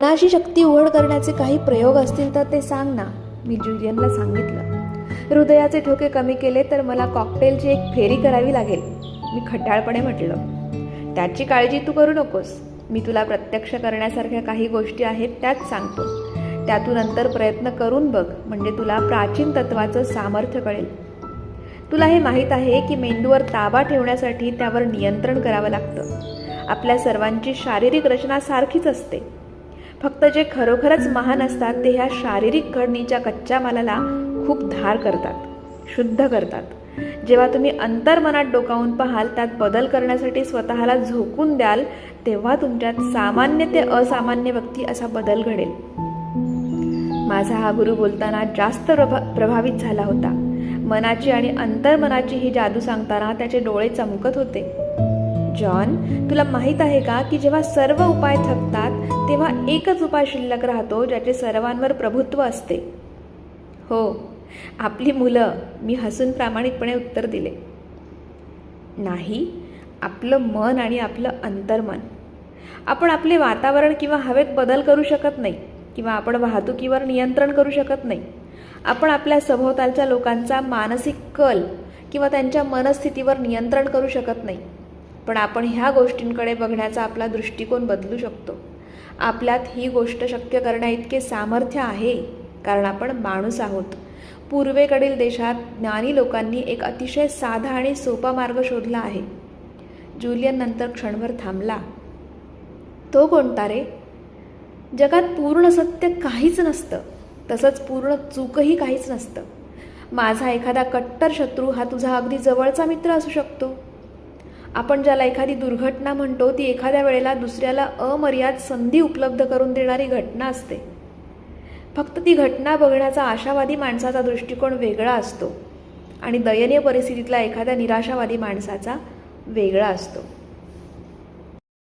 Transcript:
मनाची शक्ती उघड करण्याचे काही प्रयोग असतील तर ते सांग ना, मी जुलियनला सांगितलं. हृदयाचे ठोके कमी केले तर मला कॉकटेलची एक फेरी करावी लागेल, मी खट्याळपणे म्हटलं. त्याची काळजी तू करू नकोस, मी तुला प्रत्यक्ष करण्यासारख्या काही गोष्टी आहेत त्याच सांगतो. त्यातून नंतर प्रयत्न करून बघ, म्हणजे तुला प्राचीन तत्वाचं सामर्थ्य कळेल. तुला हे माहीत आहे की मेंदूवर ताबा ठेवण्यासाठी त्यावर नियंत्रण करावं लागतं. आपल्या सर्वांची शारीरिक रचना सारखीच असते, फक्त जे खरोखरच महान असतात ते ह्या शारीरिक घडणीच्या कच्च्या मालाला खूप धार करतात, शुद्ध करतात. जेव्हा तुम्ही अंतर्मनात डोकावून पाहाल, त्यात बदल करण्यासाठी स्वतःला झोकून द्याल, तेव्हा तुमच्यात सामान्य ते असामान्य व्यक्ती असा बदल घडेल. माझा हा गुरु बोलताना जास्त प्रभावित झाला होता. मनाची आणि अंतर्मनाची ही जादू सांगताना त्याचे डोळे चमकत होते. जॉन, तुला माहीत आहे का की जेव्हा सर्व उपाय थकतात तेव्हा एकच उपाय शिल्लक राहतो ज्याचे सर्वांवर प्रभुत्व असते? हो, आपली मुलं, मी हसून प्रामाणिकपणे उत्तर दिले. नाही, आपलं मन आणि आपलं अंतर्मन. आपण आपले वातावरण किंवा हवेत बदल करू शकत नाही, किंवा आपण वाहतुकीवर नियंत्रण करू शकत नाही. आपण आपल्या सभोवतालच्या लोकांचा मानसिक कल किंवा त्यांच्या मनस्थितीवर नियंत्रण करू शकत नाही. पण आपण ह्या गोष्टींकडे बघण्याचा आपला दृष्टिकोन बदलू शकतो. आपल्यात ही गोष्ट शक्य करण्याइतके सामर्थ्य आहे, कारण आपण माणूस आहोत. पूर्वेकडील देशात ज्ञानी लोकांनी एक अतिशय साधा आणि सोपा मार्ग शोधला आहे. जुलियन नंतर क्षणभर थांबला. तो कोणता रे? जगात पूर्ण सत्य काहीच नसतं, तसंच पूर्ण चूकही काहीच नसतं. माझा एखादा कट्टर शत्रू हा तुझा अगदी जवळचा मित्र असू शकतो. आपण ज्याला एखादी दुर्घटना म्हणतो ती एखाद्या वेळेला दुसऱ्याला अमर्याद संधी उपलब्ध करून देणारी घटना असते. फक्त ती घटना बघण्याचा आशावादी माणसाचा दृष्टिकोन वेगळा असतो आणि दयनीय परिस्थितीतला एखाद्या निराशावादी माणसाचा वेगळा असतो.